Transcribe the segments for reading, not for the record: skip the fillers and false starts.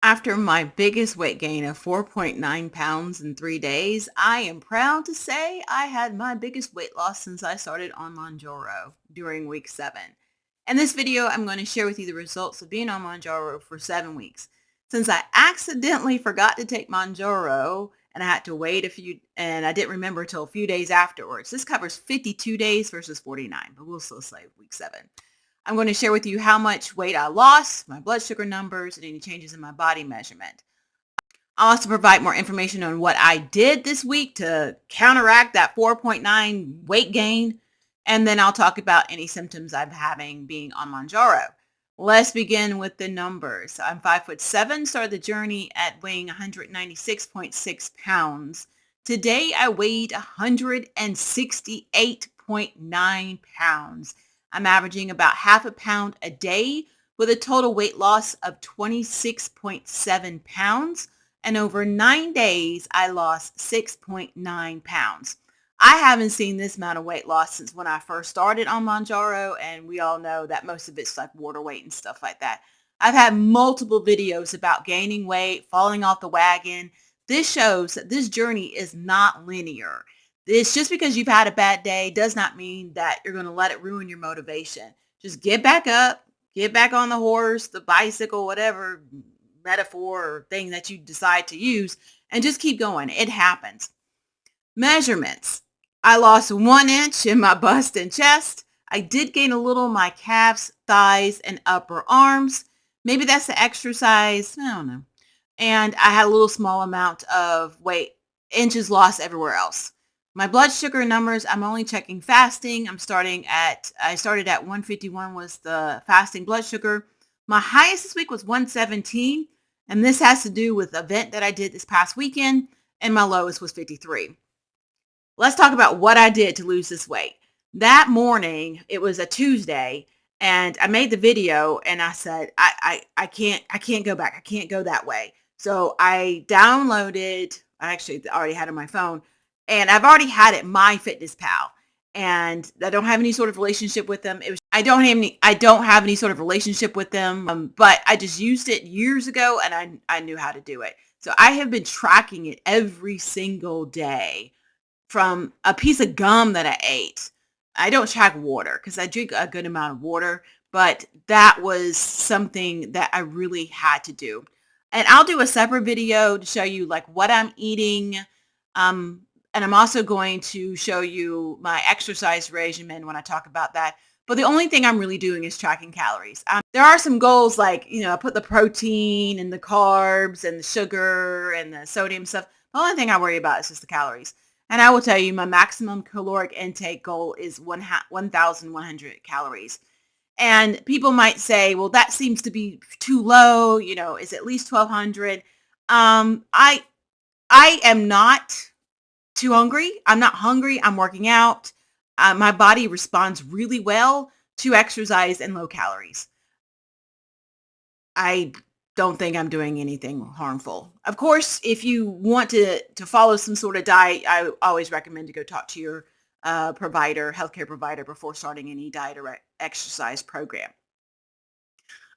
After my biggest weight gain of 4.9 pounds in 3 days, I am proud to say I had my biggest weight loss since I started on Mounjaro during week 7. In this video, I'm going to share with you the results of being on Mounjaro for 7 weeks. Since I accidentally forgot to take Mounjaro and I had to wait and I didn't remember until a few days afterwards. This covers 52 days versus 49, but we'll still say week 7. I'm going to share with you how much weight I lost, my blood sugar numbers, and any changes in my body measurement. I'll also provide more information on what I did this week to counteract that 4.9 weight gain. And then I'll talk about any symptoms I'm having being on Mounjaro. Let's begin with the numbers. I'm 5'7", started the journey at weighing 196.6 pounds. Today I weighed 168.9 pounds. I'm averaging about half a pound a day with a total weight loss of 26.7 pounds. And over 9 days, I lost 6.9 pounds. I haven't seen this amount of weight loss since when I first started on Mounjaro, and we all know that most of it's like water weight and stuff like that. I've had multiple videos about gaining weight, falling off the wagon. This shows that this journey is not linear. It's just because you've had a bad day does not mean that you're going to let it ruin your motivation. Just get back up, get back on the horse, the bicycle, whatever metaphor or thing that you decide to use, and just keep going. It happens. Measurements. I lost 1 inch in my bust and chest. I did gain a little in my calves, thighs, and upper arms. Maybe that's the exercise. I don't know. And I had a little small amount of weight, inches lost everywhere else. My blood sugar numbers, I'm only checking fasting. I started at 151 was the fasting blood sugar. My highest this week was 117. And this has to do with the event that I did this past weekend. And my lowest was 53. Let's talk about what I did to lose this weight. That morning, it was a Tuesday, and I made the video and I said, I can't go back. I can't go that way. So I downloaded, I actually already had it on my phone, and I've already had it, MyFitnessPal. And I don't have any sort of relationship with them. I don't have any sort of relationship with them, but I just used it years ago and I knew how to do it. So I have been tracking it every single day from a piece of gum that I ate. I don't track water because I drink a good amount of water, but that was something that I really had to do. And I'll do a separate video to show you like what I'm eating. And I'm also going to show you my exercise regimen when I talk about that. But the only thing I'm really doing is tracking calories. There are some goals like, I put the protein and the carbs and the sugar and the sodium stuff. The only thing I worry about is just the calories. And I will tell you my maximum caloric intake goal is 1,100 calories. And people might say, well, that seems to be too low. Is at least 1,200. I am not too hungry. I'm not hungry. I'm working out. My body responds really well to exercise and low calories. I don't think I'm doing anything harmful. Of course, if you want to follow some sort of diet, I always recommend to go talk to your healthcare provider before starting any diet or exercise program.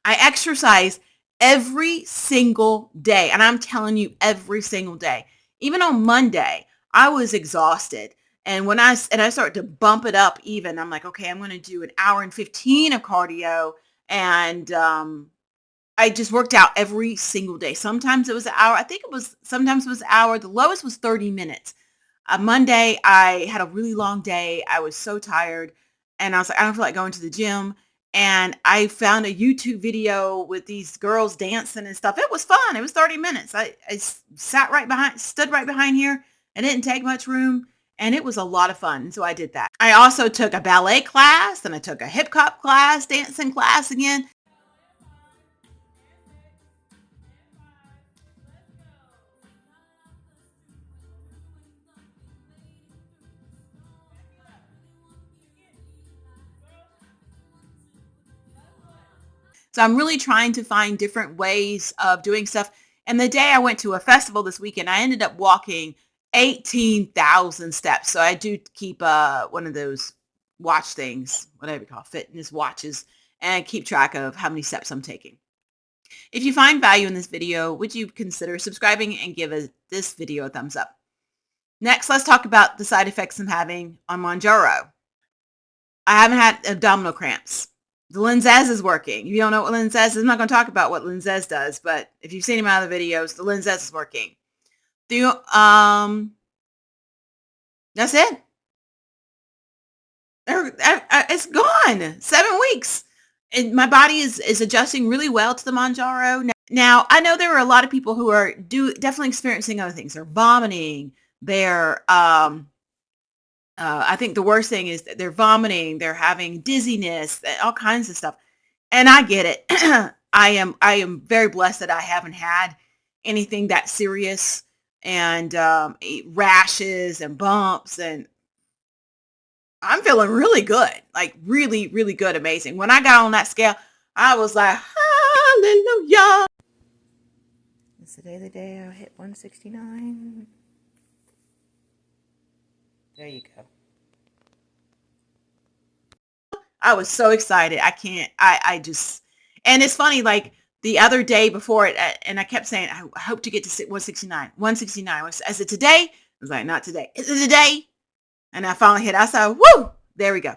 I exercise every single day, and I'm telling you every single day. Even on Monday, I was exhausted. And when I started to bump it up even, I'm like, okay, I'm going to do an hour and 15 of cardio. And I just worked out every single day. Sometimes it was an hour. Sometimes it was an hour. The lowest was 30 minutes. Monday, I had a really long day. I was so tired. And I was like, I don't feel like going to the gym. And I found a YouTube video with these girls dancing and stuff. It was fun. It was 30 minutes. I stood right behind here. I didn't take much room. And it was a lot of fun. So I did that. I also took a ballet class and I took a hip hop class, dancing class again. So I'm really trying to find different ways of doing stuff. And the day I went to a festival this weekend, I ended up walking 18,000 steps. So I do keep one of those watch things, whatever you call fitness watches, and keep track of how many steps I'm taking. If you find value in this video, would you consider subscribing and give this video a thumbs up? Next, let's talk about the side effects I'm having on Mounjaro. I haven't had abdominal cramps. The Linzess is working. If you don't know what Linzess is, I'm not going to talk about what Linzess does, but if you've seen him out of the videos, the Linzess is working. That's it. It's gone. 7 weeks. And my body is adjusting really well to the Mounjaro. Now, I know there are a lot of people who are definitely experiencing other things. They're vomiting. They're, I think the worst thing is that they're vomiting. They're having dizziness, all kinds of stuff. And I get it. I am very blessed that I haven't had anything that serious, and rashes and bumps, and I'm feeling really good, like really, really good, amazing. When I got on that scale, I was like, hallelujah. It's today the day I hit 169. There you go. I was so excited. I just, and it's funny, like the other day before it, and I kept saying, I hope to get to 169, 169. I said, today? I was like, not today. Is it today? And I finally hit, I said, woo, there we go.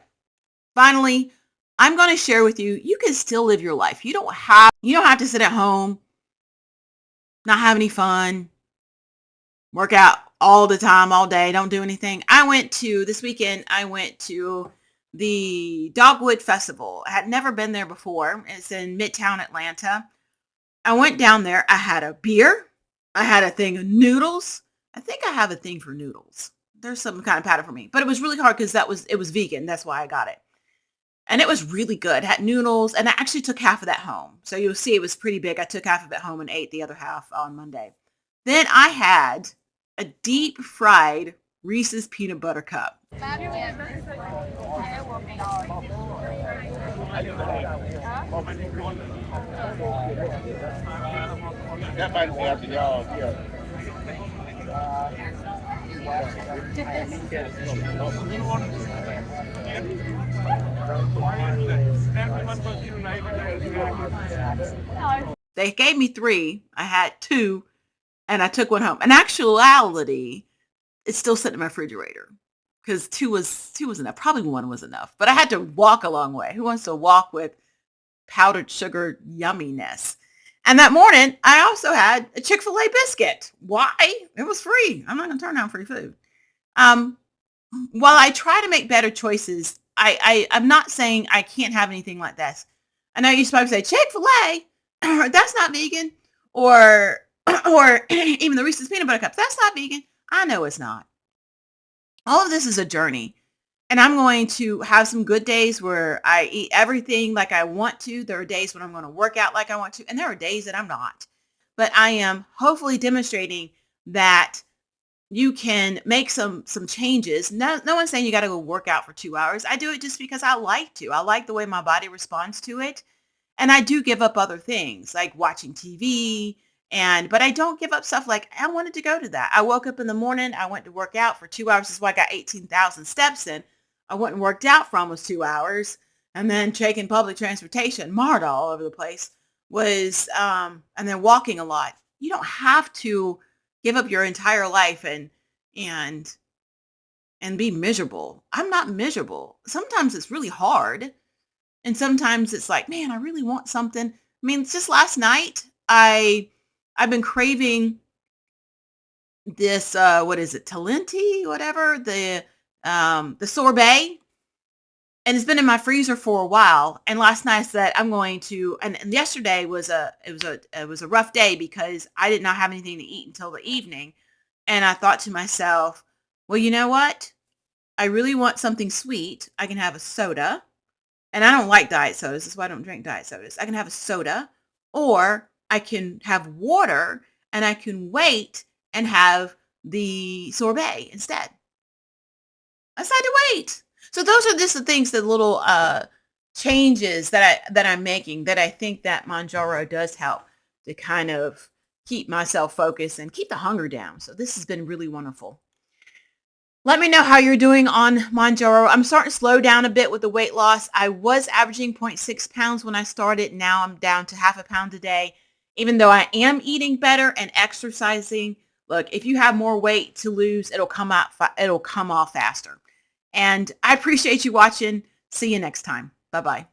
Finally, I'm going to share with you, you can still live your life. You don't have to sit at home, not have any fun, work out all the time, all day, don't do anything. This weekend, I went to the Dogwood Festival. I had never been there before. It's in Midtown Atlanta. I went down there. I had a beer. I had a thing of noodles. I think I have a thing for noodles. There's some kind of pattern for me, but it was really hard because it was vegan. That's why I got it. And it was really good. It had noodles, and I actually took half of that home. So you'll see it was pretty big. I took half of it home and ate the other half on Monday. Then I had a deep fried Reese's peanut butter cup. They gave me 3. I had 2, and I took one home. In actuality, it's still sitting in my refrigerator because 2 was enough. Probably 1 was enough, but I had to walk a long way. Who wants to walk with powdered sugar yumminess? And that morning, I also had a Chick-fil-A biscuit. Why? It was free. I'm not going to turn down free food. While I try to make better choices, I'm not saying I can't have anything like this. I know you're supposed to say Chick-fil-A, that's not vegan, or even the Reese's peanut butter cups, that's not vegan. I know it's not. All of this is a journey, and I'm going to have some good days where I eat everything like I want to. There are days when I'm going to work out like I want to, and there are days that I'm not. But I am hopefully demonstrating that you can make some changes. No one's saying you got to go work out for 2 hours. I do it just because I like to. I like the way my body responds to it. And I do give up other things like watching TV, but I don't give up stuff like I wanted to go to that. I woke up in the morning, I went to work out for 2 hours. That's why I got 18,000 steps in. I went and worked out for almost 2 hours, and then taking public transportation, MARTA all over the place, and then walking a lot. You don't have to give up your entire life and be miserable. I'm not miserable. Sometimes it's really hard. And sometimes it's like, man, I really want something. I mean, it's just last night, I've been craving this, what is it? Talenti, whatever, the sorbet. And it's been in my freezer for a while. And last night I said, I'm going to, and yesterday it was a rough day because I did not have anything to eat until the evening. And I thought to myself, well, you know what? I really want something sweet. I can have a soda. And I don't like diet sodas. That's why I don't drink diet sodas. I can have a soda, or I can have water, and I can wait and have the sorbet instead. I decided to wait. So those are just the things, the little changes that I'm making, that I think that Mounjaro does help to kind of keep myself focused and keep the hunger down. So this has been really wonderful. Let me know how you're doing on Mounjaro. I'm starting to slow down a bit with the weight loss. I was averaging zero point 0.6 pounds when I started. Now I'm down to half a pound a day. Even though I am eating better and exercising, look, if you have more weight to lose, it'll come off faster. And I appreciate you watching. See you next time. Bye-bye.